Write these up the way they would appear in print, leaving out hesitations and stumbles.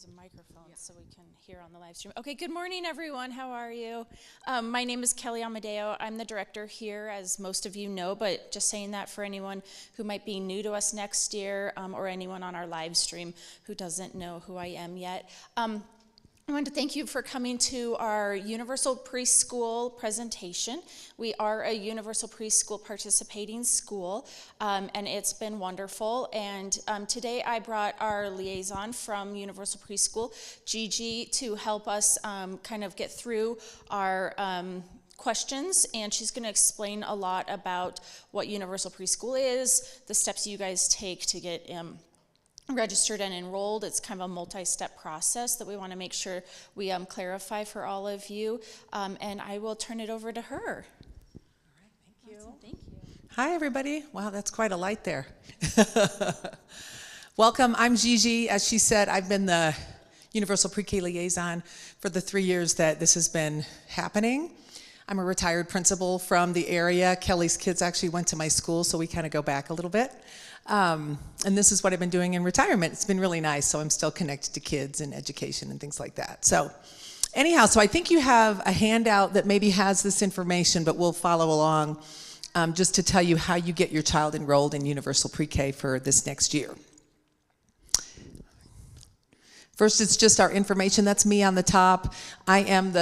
use a microphone so we can hear on the live stream. Okay, good morning, everyone. How are you? My name is Kelly Amadeo. I'm the director here, as most of you know, but just saying that for anyone who might be new to us next year, or anyone on our live stream who doesn't know who I am yet. I want to thank you for coming to our Universal Preschool presentation. We are a Universal Preschool participating school, and it's been wonderful. And today I brought our liaison from Universal Preschool, Gigi, to help us kind of get through our questions, and she's going to explain a lot about what Universal Preschool is, the steps you guys take to get registered and enrolled. It's kind of a multi-step process that we want to make sure we clarify for all of you, and I will turn it over to her. All right, thank you. Awesome, thank you. Hi, everybody. Wow, that's quite a light there. Welcome, I'm Gigi. As she said, I've been the Universal Pre-K liaison for the 3 years that this has been happening. I'm a retired principal from the area. Kelly's kids actually went to my school, so we kind of go back a little bit. And this is what I've been doing in retirement. It's been really nice, so I'm still connected to kids and education and things like that. So anyhow, so I think you have a handout that maybe has this information, but we'll follow along just to tell you how you get your child enrolled in Universal Pre-K for this next year. First, it's just our information. That's me on the top. I am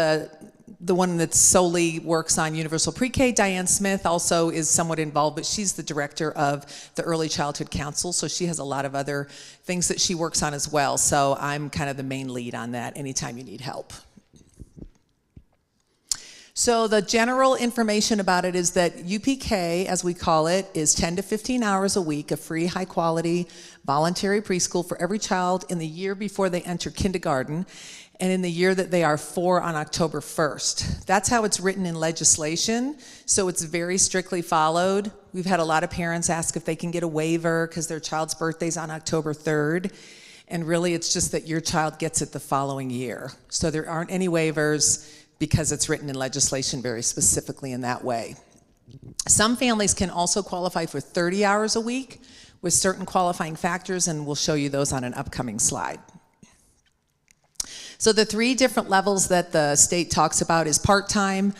the one that solely works on Universal Pre-K. Diane Smith also is somewhat involved, but she's the director of the Early Childhood Council, so she has a lot of other things that she works on as well. So I'm kind of the main lead on that anytime you need help. So the general information about it is that UPK, as we call it, is 10 to 15 hours a week of free, high-quality, voluntary preschool for every child in the year before they enter kindergarten and in the year that they are 4 on October 1st. That's how it's written in legislation, so it's very strictly followed. We've had a lot of parents ask if they can get a waiver because their child's birthday's on October 3rd, and really it's just that your child gets it the following year. So there aren't any waivers because it's written in legislation very specifically in that way. Some families can also qualify for 30 hours a week with certain qualifying factors, and we'll show you those on an upcoming slide. So the 3 different levels that the state talks about is part-time,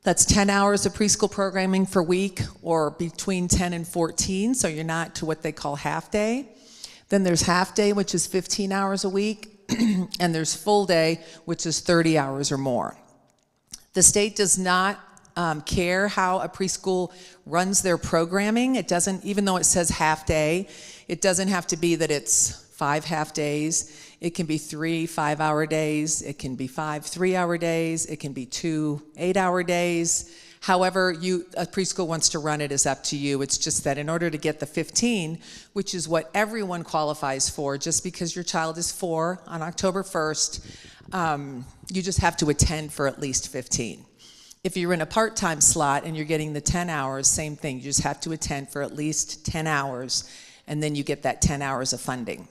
that's 10 hours of preschool programming per week, or between 10 and 14, so you're not to what they call half-day. Then there's half-day, which is 15 hours a week, and there's full-day, which is 30 hours or more. The state does not care how a preschool runs their programming. It doesn't, even though it says half-day, it doesn't have to be that it's 5 half-days. It can be 3 5-hour days, it can be 5 3-hour days, it can be 2 8-hour days. However a preschool wants to run it is up to you. It's just that in order to get the 15, which is what everyone qualifies for, just because your child is 4 on October 1st, you just have to attend for at least 15. If you're in a part-time slot and you're getting the 10 hours, same thing, you just have to attend for at least 10 hours, and then you get that 10 hours of funding.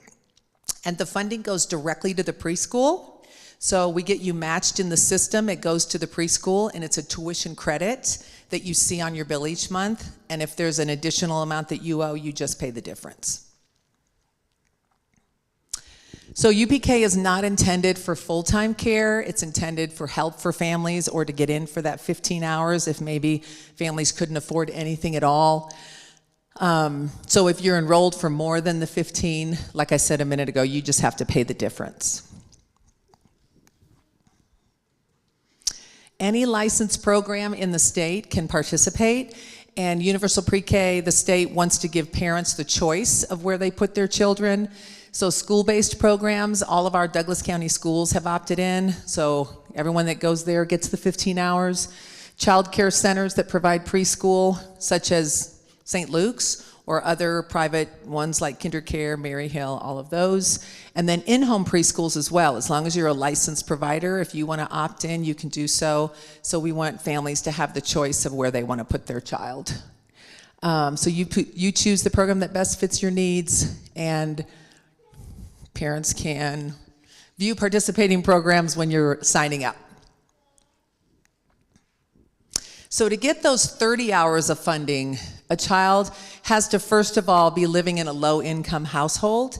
And the funding goes directly to the preschool. So we get you matched in the system. It goes to the preschool, and it's a tuition credit that you see on your bill each month. And if there's an additional amount that you owe, you just pay the difference. So UPK is not intended for full-time care. It's intended for help for families or to get in for that 15 hours if maybe families couldn't afford anything at all. So if you're enrolled for more than the 15, like I said a minute ago, you just have to pay the difference. Any licensed program in the state can participate, and Universal Pre-K, the state wants to give parents the choice of where they put their children. So school-based programs, all of our Douglas County schools have opted in, so everyone that goes there gets the 15 hours. Child care centers that provide preschool, such as St. Luke's, or other private ones like KinderCare, Mary Hill, all of those. And then in-home preschools as well. As long as you're a licensed provider, if you want to opt in, you can do so. So we want families to have the choice of where they want to put their child. So you choose the program that best fits your needs, and parents can view participating programs when you're signing up. So to get those 30 hours of funding, a child has to first of all be living in a low-income household,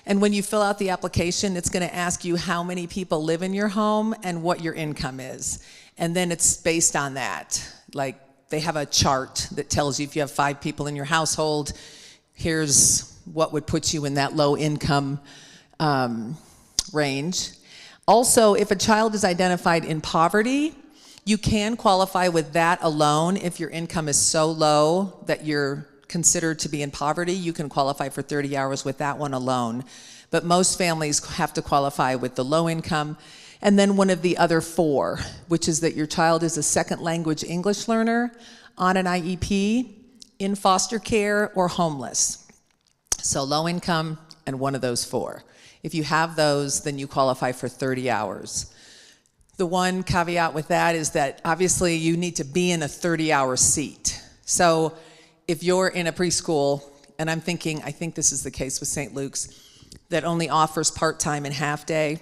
And when you fill out the application, it's going to ask you how many people live in your home and what your income is. And then it's based on that. Like, they have a chart that tells you if you have 5 people in your household, here's what would put you in that low income range. Also, if a child is identified in poverty, you can qualify with that alone. If your income is so low that you're considered to be in poverty, you can qualify for 30 hours with that one alone. But most families have to qualify with the low income. And then one of the other 4, which is that your child is a second language English learner, on an IEP, in foster care, or homeless. So low income and one of those 4. If you have those, then you qualify for 30 hours. The one caveat with that is that obviously you need to be in a 30-hour seat. So if you're in a preschool, and I think this is the case with St. Luke's, that only offers part-time and half-day,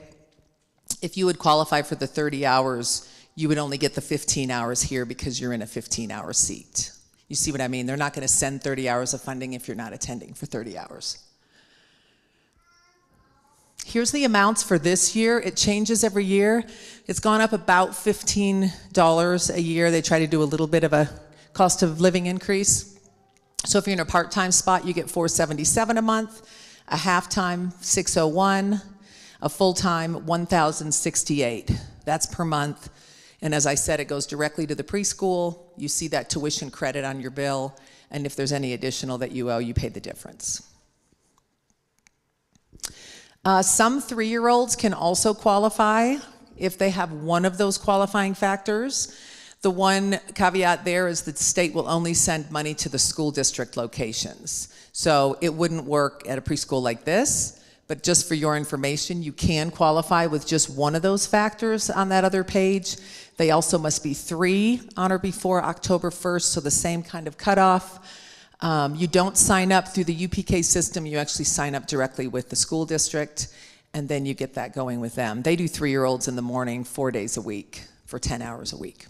if you would qualify for the 30 hours, you would only get the 15 hours here because you're in a 15-hour seat. You see what I mean? They're not going to send 30 hours of funding if you're not attending for 30 hours. Here's the amounts for this year. It changes every year. It's gone up about $15 a year. They try to do a little bit of a cost of living increase. So if you're in a part-time spot, you get $477 a month, a half-time $601, a full-time $1,068. That's per month. And as I said, it goes directly to the preschool. You see that tuition credit on your bill, and if there's any additional that you owe, you pay the difference. Some 3-year-olds can also qualify if they have one of those qualifying factors. The one caveat there is that the state will only send money to the school district locations. So it wouldn't work at a preschool like this, but just for your information, you can qualify with just one of those factors on that other page. They also must be 3 on or before October 1st, so the same kind of cutoff. You don't sign up through the UPK system, you actually sign up directly with the school district, and then you get that going with them. They do 3-year-olds in the morning, 4 days a week, for 10 hours a week.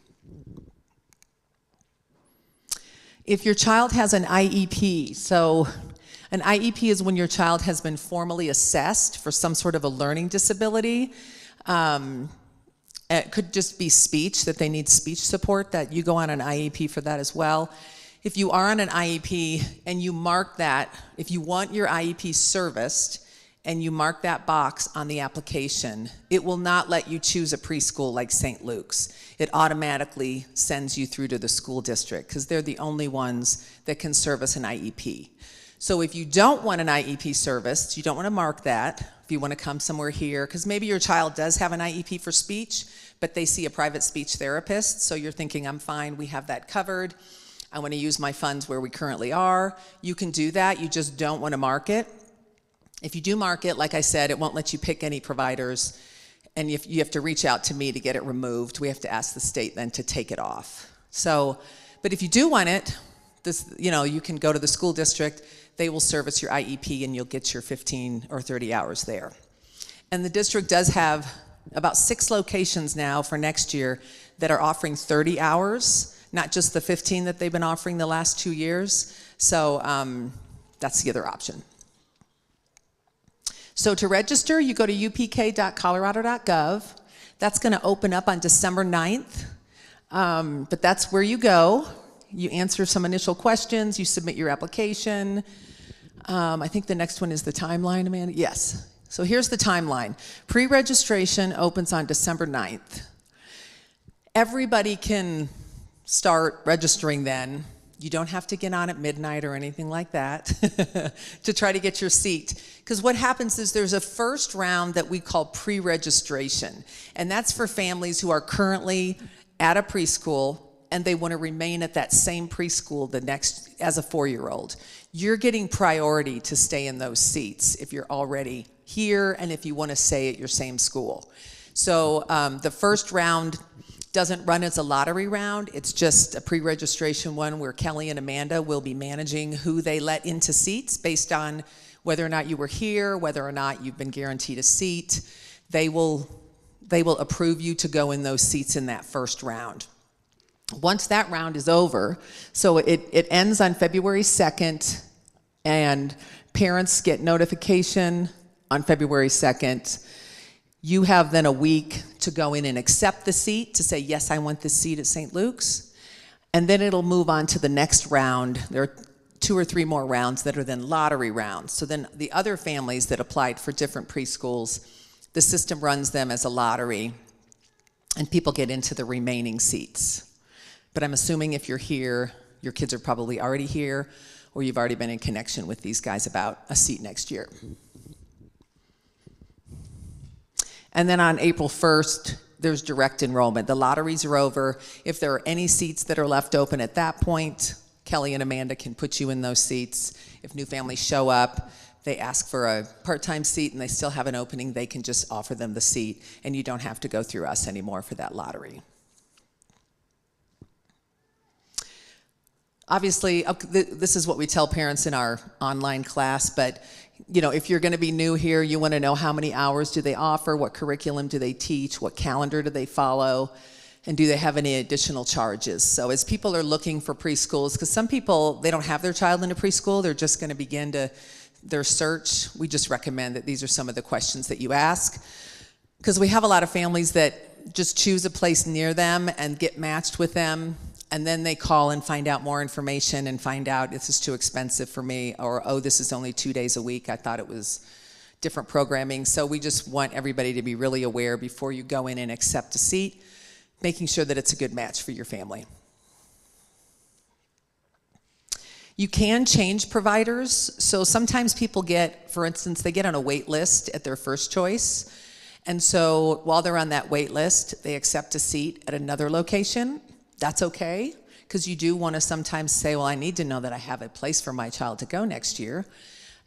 If your child has an IEP, so an IEP is when your child has been formally assessed for some sort of a learning disability. It could just be speech, that they need speech support, that you go on an IEP for that as well. If you are on an IEP and you mark that, if you want your IEP serviced and you mark that box on the application, it will not let you choose a preschool like St. Luke's. It automatically sends you through to the school district because they're the only ones that can service an IEP. So if you don't want an IEP serviced, you don't want to mark that, if you want to come somewhere here, because maybe your child does have an IEP for speech, but they see a private speech therapist, so you're thinking, I'm fine, we have that covered. I want to use my funds where we currently are. You can do that, you just don't want to mark it. If you do mark it, like I said, it won't let you pick any providers, and you have to reach out to me to get it removed. We have to ask the state then to take it off. So, but if you do want it, you can go to the school district, they will service your IEP and you'll get your 15 or 30 hours there. And the district does have about 6 locations now for next year that are offering 30 hours, not just the 15 that they've been offering the last 2 years. So that's the other option. So to register, you go to upk.colorado.gov. That's going to open up on December 9th, but that's where you go. You answer some initial questions, you submit your application. I think the next one is the timeline, Amanda? Yes. So here's the timeline. Pre-registration opens on December 9th. Everybody can start registering then. You don't have to get on at midnight or anything like that to try to get your seat. Because what happens is there's a first round that we call pre-registration. And that's for families who are currently at a preschool and they want to remain at that same preschool as a 4-year-old. You're getting priority to stay in those seats if you're already here and if you want to stay at your same school. So the first round doesn't run as a lottery round. It's just a pre-registration one where Kelly and Amanda will be managing who they let into seats based on whether or not you were here, whether or not you've been guaranteed a seat. They will approve you to go in those seats in that first round. Once that round is over, so it ends on February 2nd, and parents get notification on February 2nd. You have then a week to go in and accept the seat, to say, yes, I want this seat at St. Luke's. And then it'll move on to the next round. There are 2 or 3 more rounds that are then lottery rounds. So then the other families that applied for different preschools, the system runs them as a lottery, and people get into the remaining seats. But I'm assuming if you're here, your kids are probably already here, or you've already been in connection with these guys about a seat next year. And then on April 1st, there's direct enrollment. The lotteries are over. If there are any seats that are left open at that point, Kelly and Amanda can put you in those seats. If new families show up, they ask for a part-time seat and they still have an opening, they can just offer them the seat, and you don't have to go through us anymore for that lottery. Obviously, this is what we tell parents in our online class, but if you're going to be new here, you want to know how many hours do they offer, what curriculum do they teach, what calendar do they follow, and do they have any additional charges? So as people are looking for preschools, because some people, they don't have their child in a preschool, they're just going to begin their search, we just recommend that these are some of the questions that you ask. Because we have a lot of families that just choose a place near them and get matched with them, and then they call and find out more information and find out this is too expensive for me, or, oh, this is only 2 days a week. I thought it was different programming. So we just want everybody to be really aware before you go in and accept a seat, making sure that it's a good match for your family. You can change providers. So sometimes people get, for instance, they get on a wait list at their first choice. And so while they're on that wait list, they accept a seat at another location. That's okay, because you do want to sometimes say, well, I need to know that I have a place for my child to go next year.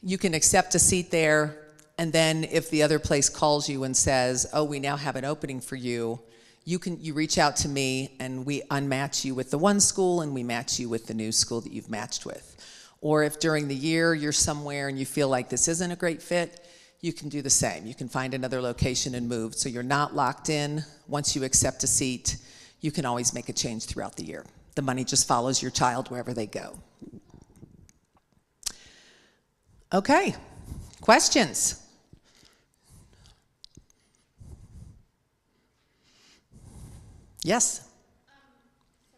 You can accept a seat there, and then if the other place calls you and says, oh, we now have an opening for you, you reach out to me and we unmatch you with the one school and we match you with the new school that you've matched with. Or if during the year you're somewhere and you feel like this isn't a great fit, you can do the same. You can find another location and move. So you're not locked in. Once you accept a seat, you can always make a change throughout the year. The money just follows your child wherever they go. Okay, questions? Yes? So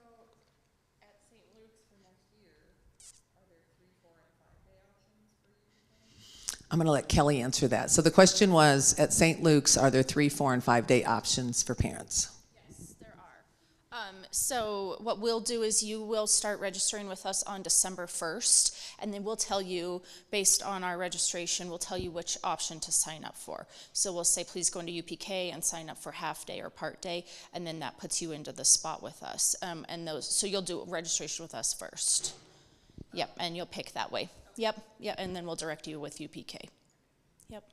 at St. Luke's for next year, are there 3, 4, and 5-day options for UPK? I'm going to let Kelly answer that. So the question was, at St. Luke's, are there 3, 4, and 5-day options for parents? Yes, there are. So what we'll do is you will start registering with us on December 1st, and then we'll tell you, based on our registration, we'll tell you which option to sign up for. So we'll say, please go into UPK and sign up for half day or part day, and then that puts you into the spot with us. So you'll do registration with us first. Yep, and you'll pick that way. Yep, and then we'll direct you with UPK. Yep.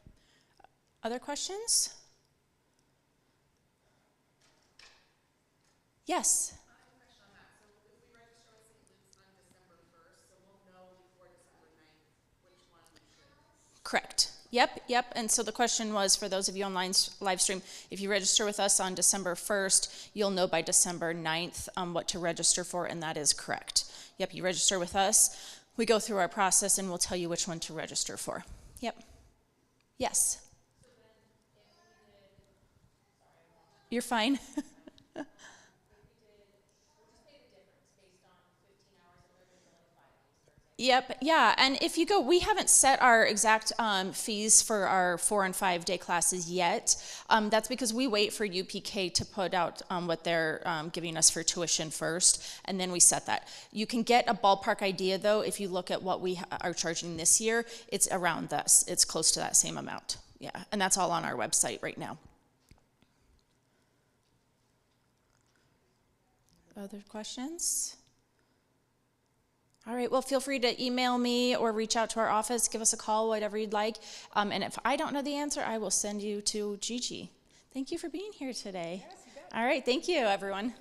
Other questions? Yes. I have a question on that. So if we register with St. Luke's on December 1st, so we'll know before December 9th which one we should. Correct. Yep. And so the question was, for those of you on live stream, if you register with us on December 1st, you'll know by December 9th what to register for, and that is correct. Yep, you register with us. We go through our process, and we'll tell you which one to register for. Yep. Yes. So then if we did, You're fine. Yep, yeah, and if you go, we haven't set our exact fees for our 4 and 5 day classes yet. That's because we wait for UPK to put out what they're giving us for tuition first, and then we set that. You can get a ballpark idea, though, if you look at what we are charging this year. It's around this. It's close to that same amount. Yeah, and that's all on our website right now. Other questions? All right, well, feel free to email me or reach out to our office, give us a call, whatever you'd like. And if I don't know the answer, I will send you to Gigi. Thank you for being here today. yes, you bet. All right, thank you, everyone.